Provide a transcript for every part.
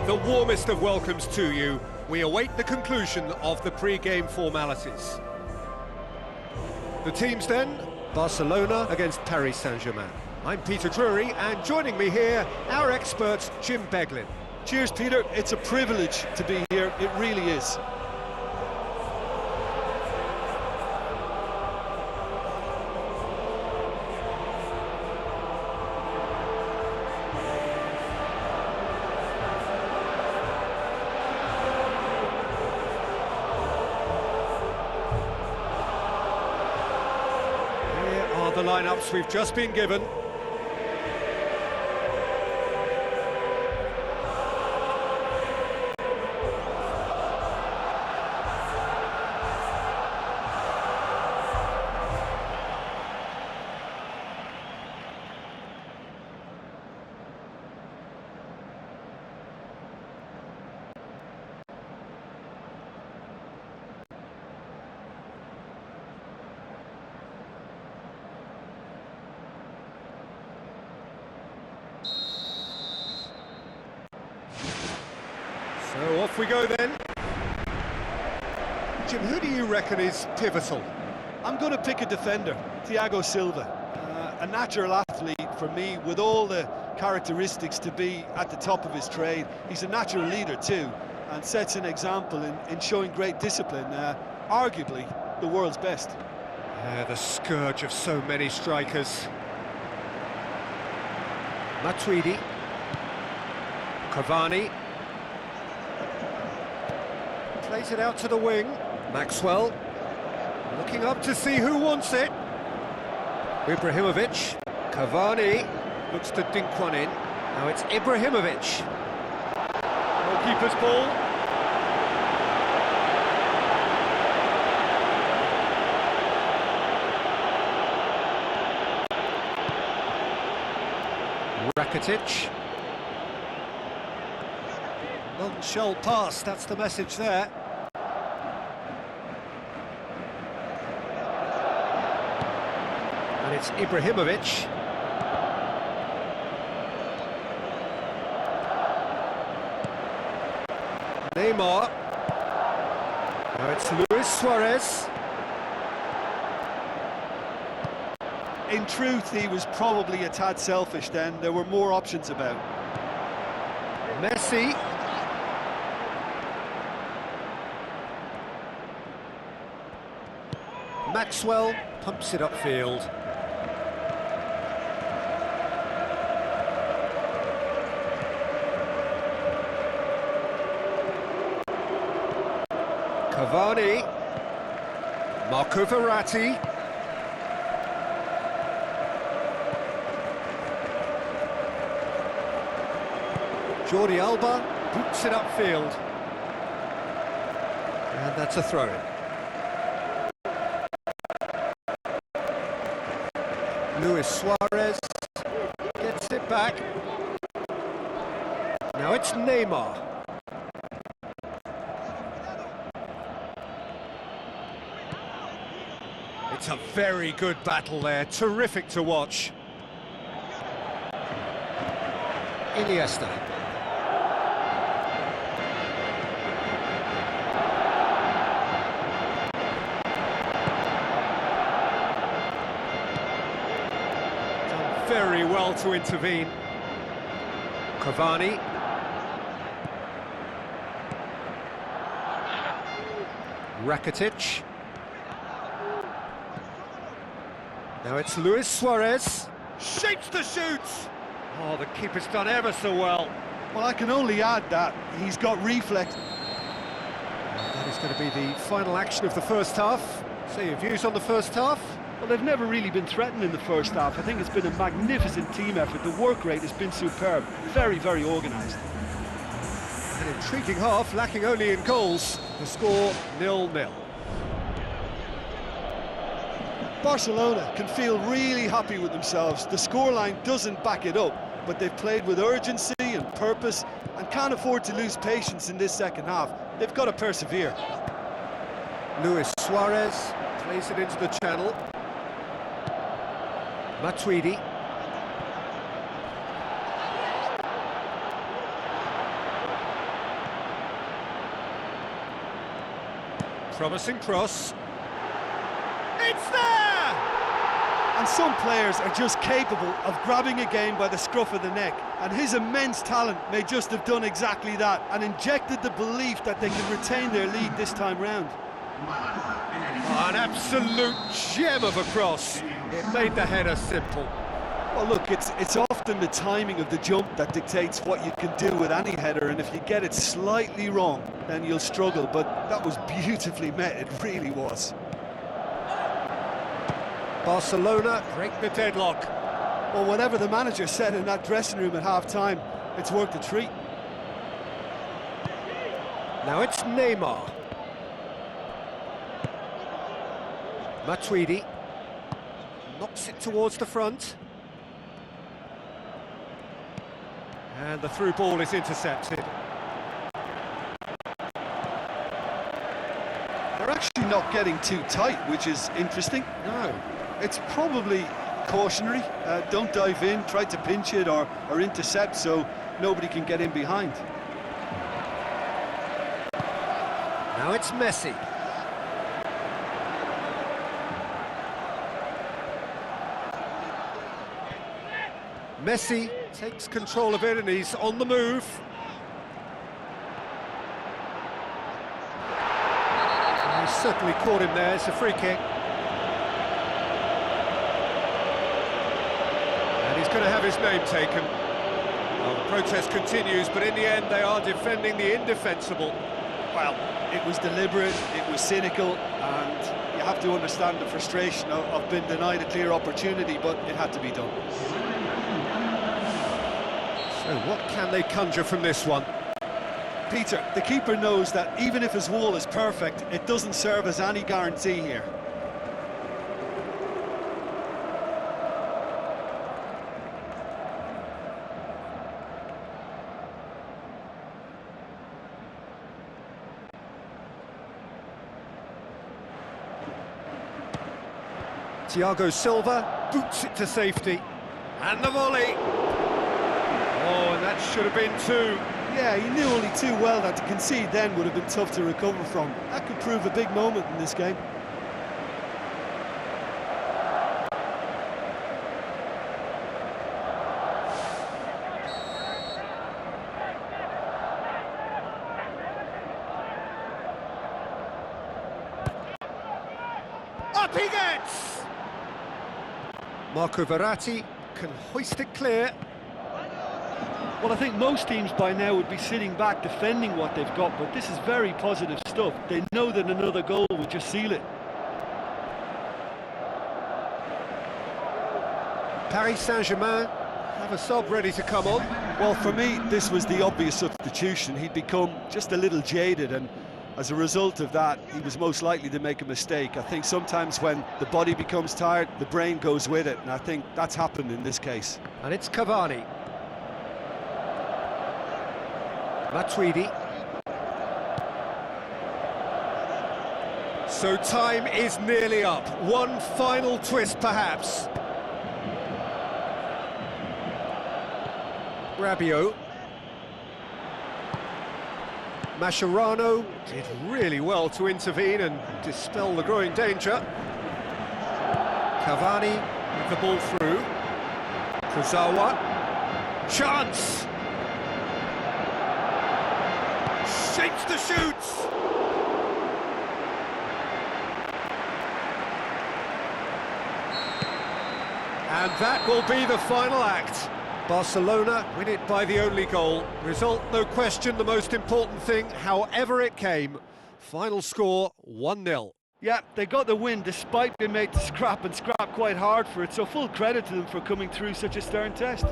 The warmest of welcomes to you. We await the conclusion of the pre-game formalities. The teams then, Barcelona against Paris Saint-Germain. I'm Peter Drury, and joining me here, our expert, Jim Beglin. Cheers, Peter. It's a privilege to be here. It really is. The lineups we've just been given. So off we go then. Jim, who do you reckon is pivotal? I'm going to pick a defender, Thiago Silva. A natural athlete for me, with all the characteristics to be at the top of his trade. He's a natural leader too, and sets an example in showing great discipline. Arguably the world's best. The scourge of so many strikers. Matuidi. Cavani. Plays it out to the wing. Maxwell. Looking up to see who wants it. Ibrahimovic. Cavani. Looks to dink one in. Now it's Ibrahimovic. Goalkeeper's ball. Rakitic. Non-shell pass, that's the message there. And it's Ibrahimovic. Neymar. Now it's Luis Suarez. In truth, he was probably a tad selfish then. There were more options about. Messi. Maxwell pumps it upfield. Cavani. Marco Verratti. Jordi Alba boots it upfield. And that's a throw-in. Luis Suarez gets it back. Now it's Neymar. It's a very good battle there, terrific to watch. Iniesta. very well to intervene. Cavani. Rakitic. Now it's Luis Suarez. Shapes the shoot! Oh, the keeper's done ever so well. Well, I can only add that he's got reflex. That is going to be the final action of the first half. So your views on the first half? Well, they've never really been threatened in the first half. I think it's been a magnificent team effort. The work rate has been superb. Very, very organised. An intriguing half, lacking only in goals. The score 0-0. Barcelona can feel really happy with themselves. The scoreline doesn't back it up, but they've played with urgency and purpose and can't afford to lose patience in this second half. They've got to persevere. Luis Suarez plays it into the channel. Matuidi. Promising cross. It's there! And some players are just capable of grabbing a game by the scruff of the neck, and his immense talent may just have done exactly that and injected the belief that they can retain their lead this time round. Oh, an absolute gem of a cross. It made the header simple. Well, look, it's often the timing of the jump that dictates what you can do with any header, and if you get it slightly wrong, then you'll struggle, but that was beautifully met, it really was. Barcelona break the deadlock. Well, whatever the manager said in that dressing room at half-time, it's worked a treat. Now it's Neymar. Matuidi knocks it towards the front. And the through ball is intercepted. They're actually not getting too tight, which is interesting. No. It's probably cautionary. Don't dive in, try to pinch it or intercept so nobody can get in behind. Now it's Messi. Messi takes control of it and he's on the move. And he's certainly caught him there, it's a free kick. And he's going to have his name taken. Well, the protest continues, but in the end they are defending the indefensible. Well, it was deliberate, it was cynical, and you have to understand the frustration of being denied a clear opportunity, but it had to be done. So what can they conjure from this one? Peter, the keeper knows that even if his wall is perfect, it doesn't serve as any guarantee here. Thiago Silva boots it to safety. And the volley! Oh, and that should have been two. Yeah, he knew only too well that to concede then would have been tough to recover from. That could prove a big moment in this game. Up he gets! Marco Verratti can hoist it clear. Well, I think most teams by now would be sitting back defending what they've got, but this is very positive stuff. They know that another goal would just seal it. Paris Saint-Germain have a sub ready to come on. Well, for me, this was the obvious substitution. He'd become just a little jaded, and as a result of that, he was most likely to make a mistake. I think sometimes when the body becomes tired, the brain goes with it, and I think that's happened in this case. And it's Cavani. Matuidi. So time is nearly up. One final twist, perhaps. Rabiot. Mascherano did really well to intervene and dispel the growing danger. Cavani with the ball through. Kurzawa. Chance! Shapes the shoots! And that will be the final act. Barcelona win it by the only goal. Result, no question, the most important thing, however it came. Final score, 1-0. Yeah, they got the win despite being made to scrap quite hard for it, so full credit to them for coming through such a stern test.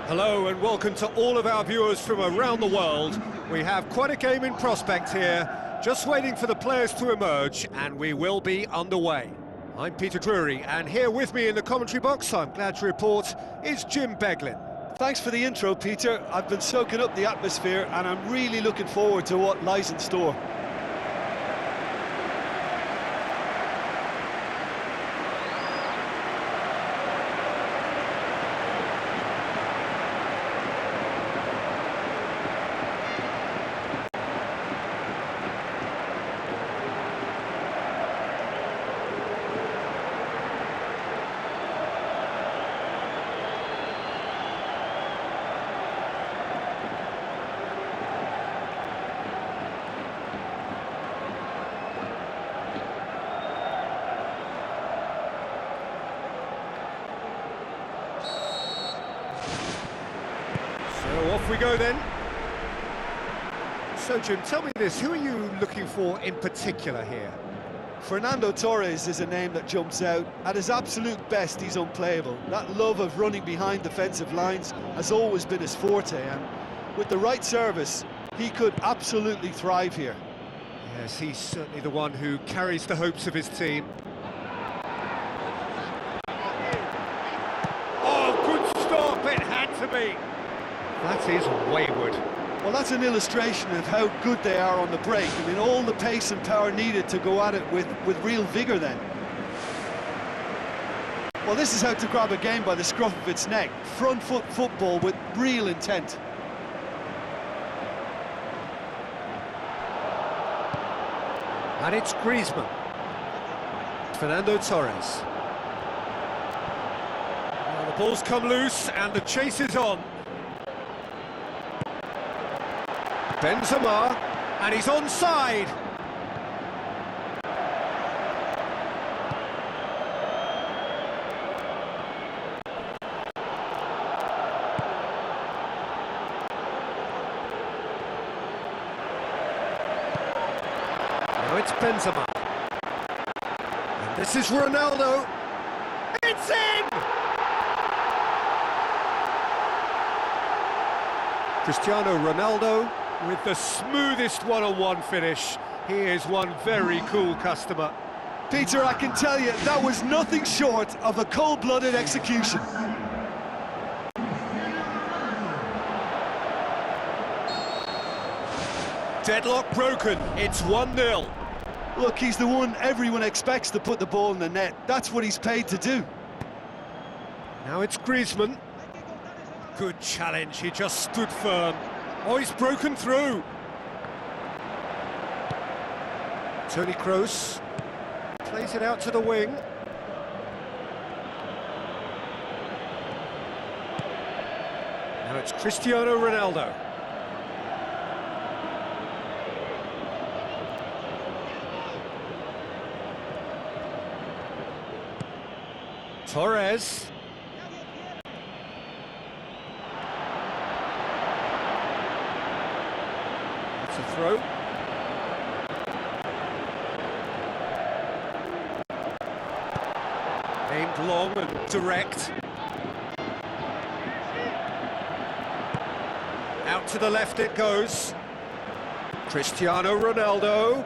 Hello and welcome to all of our viewers from around the world. We have quite a game in prospect here, just waiting for the players to emerge, and we will be underway. I'm Peter Drury, and here with me in the commentary box, I'm glad to report, is Jim Beglin. Thanks for the intro, Peter. I've been soaking up the atmosphere and I'm really looking forward to what lies in store. So off we go then. So Jim, tell me this, who are you looking for in particular here? Fernando Torres is a name that jumps out. At his absolute best, he's unplayable. That love of running behind defensive lines has always been his forte, and with the right service, he could absolutely thrive here. Yes, he's certainly the one who carries the hopes of his team. Oh, good stop, it had to be. That is wayward. Well, that's an illustration of how good they are on the break. I mean, all the pace and power needed to go at it with real vigour then. Well, this is how to grab a game by the scruff of its neck. Front foot football with real intent. And it's Griezmann. Fernando Torres. Well, the ball's come loose and the chase is on. Benzema, and he's onside. Now it's Benzema. And this is Ronaldo. It's in! Cristiano Ronaldo with the smoothest one-on-one finish. He is one very cool customer. Peter, I can tell you, that was nothing short of a cold-blooded execution. Deadlock broken, it's 1-0. Look, he's the one everyone expects to put the ball in the net. That's what he's paid to do. Now it's Griezmann. Good challenge, he just stood firm. Oh, he's broken through. Toni Kroos plays it out to the wing. Now it's Cristiano Ronaldo. Torres. That's a throw. Aimed long and direct. Out to the left it goes. Cristiano Ronaldo.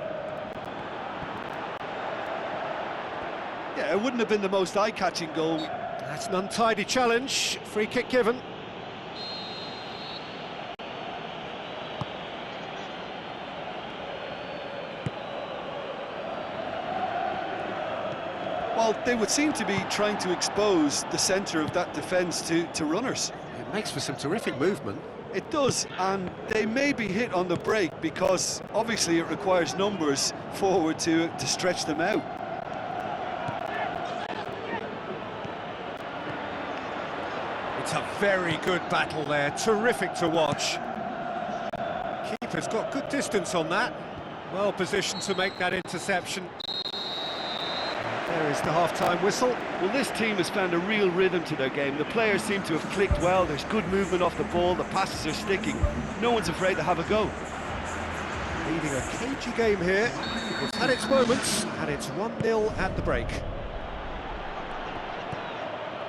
Yeah, it wouldn't have been the most eye-catching goal. That's an untidy challenge. Free kick given. Well, they would seem to be trying to expose the centre of that defence to runners. It makes for some terrific movement. It does, and they may be hit on the break because obviously it requires numbers forward to stretch them out. It's a very good battle there, terrific to watch. Keeper's got good distance on that. Well positioned to make that interception. There is the half-time whistle. Well, this team has found a real rhythm to their game. The players seem to have clicked well. There's good movement off the ball. The passes are sticking. No one's afraid to have a go. Leading a cagey game here. It's had its moments, and it's 1-0 at the break.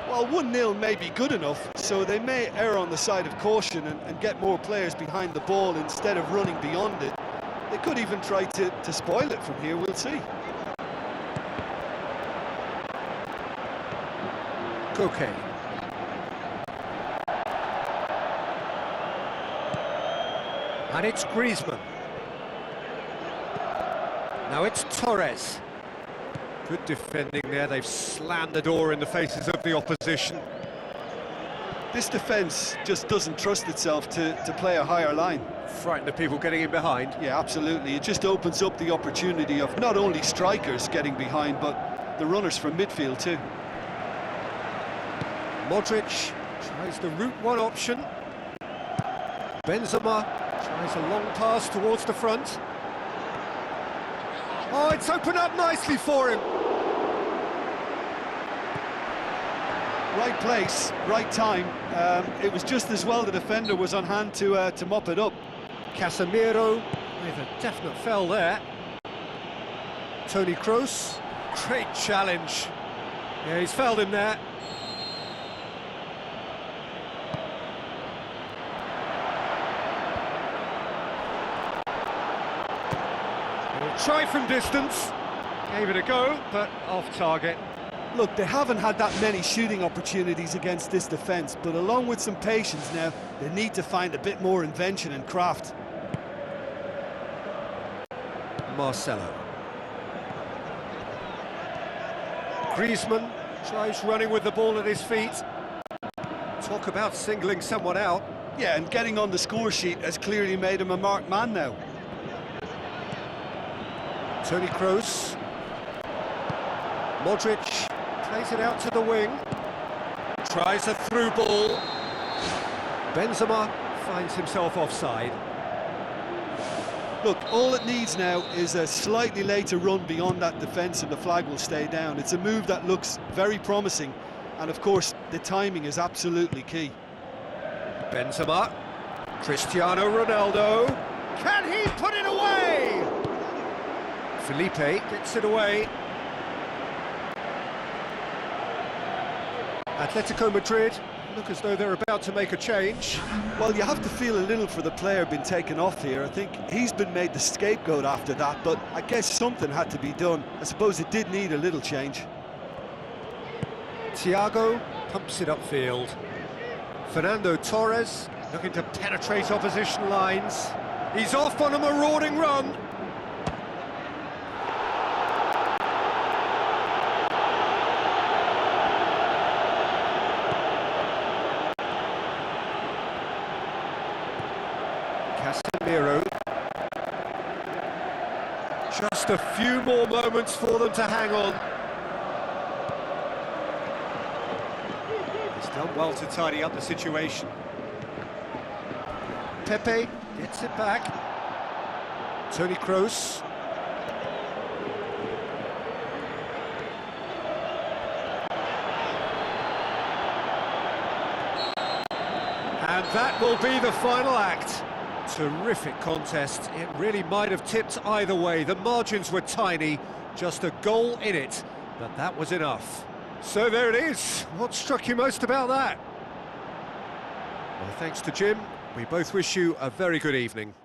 Well, 1-0 may be good enough, so they may err on the side of caution and get more players behind the ball instead of running beyond it. They could even try to spoil it from here, we'll see. Okay. And it's Griezmann. Now it's Torres. Good defending there, they've slammed the door in the faces of the opposition. This defence just doesn't trust itself to play a higher line. Frightened of people getting in behind. Yeah, absolutely. It just opens up the opportunity of not only strikers getting behind, but the runners from midfield too. Modric tries the route one option. Benzema tries a long pass towards the front. Oh, it's opened up nicely for him. Right place, right time. It was just as well the defender was on hand to mop it up. Casemiro with a definite foul there. Toni Kroos, great challenge. Yeah, he's fouled him there. Try from distance, gave it a go, but off target. Look, they haven't had that many shooting opportunities against this defence, but along with some patience now, they need to find a bit more invention and craft. Marcelo. Griezmann tries running with the ball at his feet. Talk about singling someone out. Yeah, and getting on the score sheet has clearly made him a marked man now. Toni Kroos. Modric plays it out to the wing. Tries a through ball. Benzema finds himself offside. Look, all it needs now is a slightly later run beyond that defence and the flag will stay down. It's a move that looks very promising, and of course the timing is absolutely key. Benzema. Cristiano Ronaldo. Can he put it away? Felipe gets it away. Atletico Madrid look as though they're about to make a change. Well, you have to feel a little for the player being taken off here. I think he's been made the scapegoat after that, but I guess something had to be done. I suppose it did need a little change. Thiago pumps it upfield. Fernando Torres looking to penetrate opposition lines. He's off on a marauding run. Casemiro. Just a few more moments for them to hang on. He's done well to tidy up the situation. Pepe gets it back. Toni Kroos. And that will be the final act. Terrific contest. It really might have tipped either way. The margins were tiny, just a goal in it, but that was enough. So there it is. What struck you most about that? Well, thanks to Jim. We both wish you a very good evening.